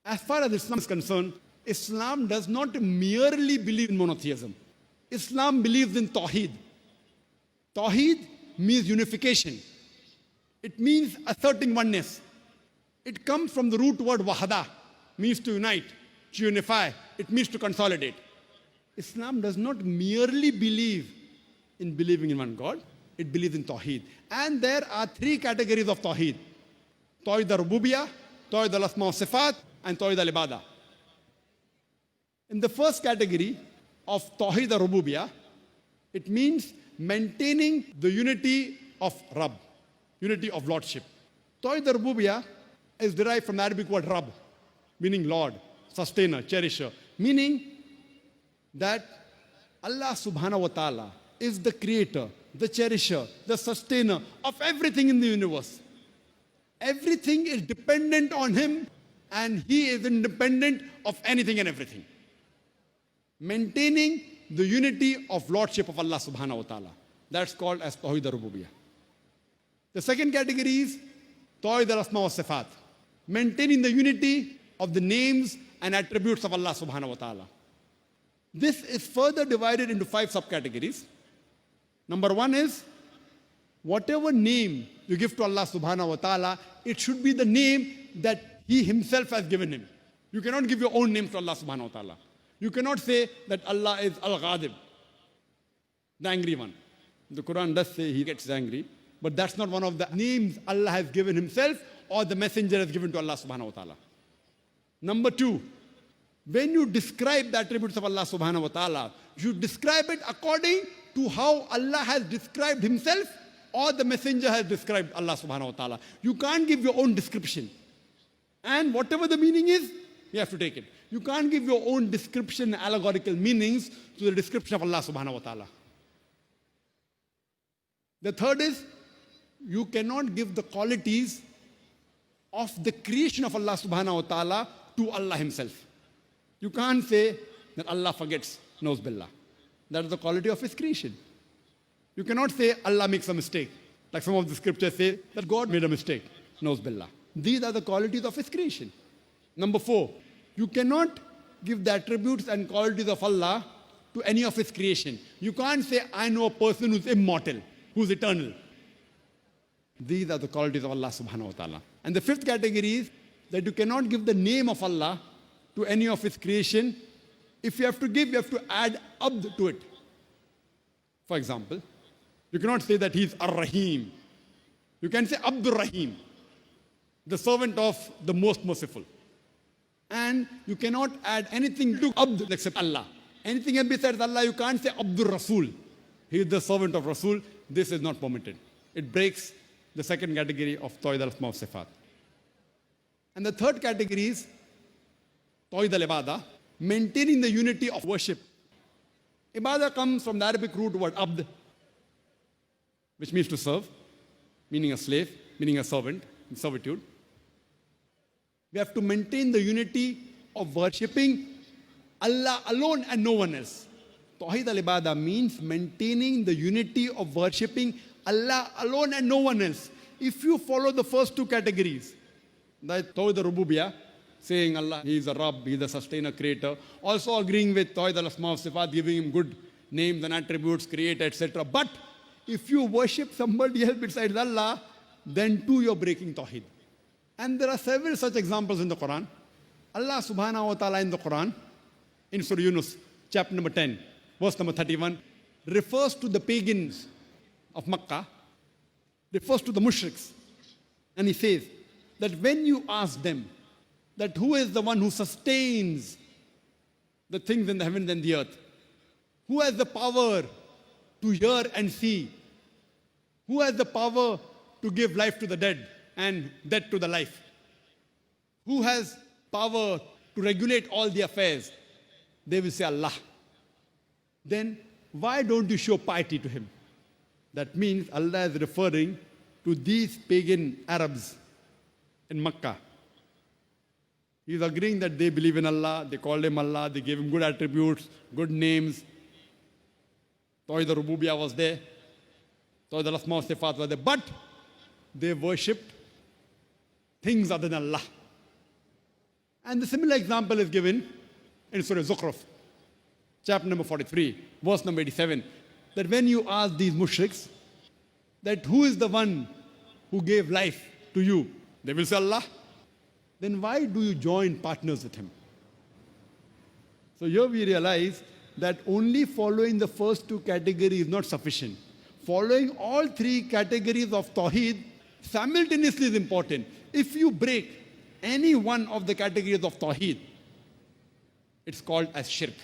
As far as Islam is concerned, Islam does not merely believe in monotheism. Islam believes in Tawheed. Tawheed means unification. It means asserting oneness. It comes from the root word wahada, means to unite, to unify. It means to consolidate. Islam does not merely believe in believing in one God. It believes in Tawheed. And there are three categories of Tawheed. Tawheed al-Rububiyyah, Tawheed al-Asma wa Sifat, and Tawheed al-Ibadah. In the first category of Tawheed al-Rububiyyah, it means maintaining the unity of Rabb, unity of Lordship. Tawheed al-Rububiyyah is derived from the Arabic word Rabb, meaning Lord, sustainer, cherisher, meaning that Allah subhanahu wa ta'ala is the creator, the cherisher, the sustainer of everything in the universe. Everything is dependent on Him and He is independent of anything and everything. Maintaining the unity of Lordship of Allah subhanahu wa ta'ala. That's called as Tawheed al-Rububiyyah. The second category is Tawheed al-Asma wa Sifat. Maintaining the unity of the names and attributes of Allah subhanahu wa ta'ala. This is further divided into 5 subcategories. Number 1 is, whatever name you give to Allah subhanahu wa ta'ala, it should be the name that He Himself has given Him. You cannot give your own name to Allah subhanahu wa ta'ala. You cannot say that Allah is Al-Ghadib, the angry one. The Quran does say He gets angry, but that's not one of the names Allah has given Himself or the messenger has given to Allah subhanahu wa ta'ala. Number 2, when you describe the attributes of Allah subhanahu wa ta'ala, you describe it according to how Allah has described Himself or the messenger has described Allah subhanahu wa ta'ala. You can't give your own description. And whatever the meaning is, you have to take it. You can't give your own description, allegorical meanings to the description of Allah subhanahu wa ta'ala. The third is, you cannot give the qualities of the creation of Allah subhanahu wa ta'ala to Allah Himself. You can't say that Allah forgets, knows billah. That is the quality of His creation. You cannot say Allah makes a mistake. Like some of the scriptures say that God made a mistake, knows billah. These are the qualities of His creation. Number 4, you cannot give the attributes and qualities of Allah to any of His creation. You can't say, I know a person who's immortal, who's eternal. These are the qualities of Allah subhanahu wa ta'ala. And the 5th category is that you cannot give the name of Allah to any of His creation. If you have to give, you have to add abd to it. For example, you cannot say that He's Ar-Rahim. You can say Abdur Rahim, the servant of the most merciful. And you cannot add anything to Abd except Allah. Anything else besides Allah, you can't say Abdur Rasul. He is the servant of Rasul. This is not permitted. It breaks the second category of Tawheed al-Asma wa Sifat. And the third category is Tawheed al-Ibadah, maintaining the unity of worship. Ibadah comes from the Arabic root word abd, which means to serve, meaning a slave, meaning a servant, in servitude. We have to maintain the unity of worshipping Allah alone and no one else. Tawheed al-Ibadah means maintaining the unity of worshipping Allah alone and no one else. If you follow the first 2 categories, that Tawheed al-Rububiyyah, saying Allah, He is a Rabb, He is a sustainer, creator, also agreeing with Tawheed al-Asma wa Sifat, giving Him good names and attributes, creator, etc. But if you worship somebody else besides Allah, then too you're breaking Tawheed. And there are several such examples in the Quran. Allah subhanahu wa ta'ala in the Quran, in Surah Yunus, chapter number 10, verse number 31, refers to the pagans of Makkah, refers to the mushriks. And He says that when you ask them that who is the one who sustains the things in the heavens and the earth, who has the power to hear and see, who has the power to give life to the dead and death to the life, who has power to regulate all the affairs, they will say Allah. Then why don't you show piety to Him? That means Allah is referring to these pagan Arabs in Makkah. He is agreeing that they believe in Allah, they called Him Allah, they gave Him good attributes, good names. Tawheed al-Rububiyyah was there, Tawheed al-Asma wa Sifat was there, but they worshipped things other than Allah. And the similar example is given in Surah Zukhruf, chapter number 43, verse number 87, that when you ask these mushriks that who is the one who gave life to you, they will say Allah. Then why do you join partners with him? So here we realize that only following the first two categories is not sufficient. Following all three categories of Tawheed simultaneously is important. If you break any one of the categories of Tawheed, it's called as shirk.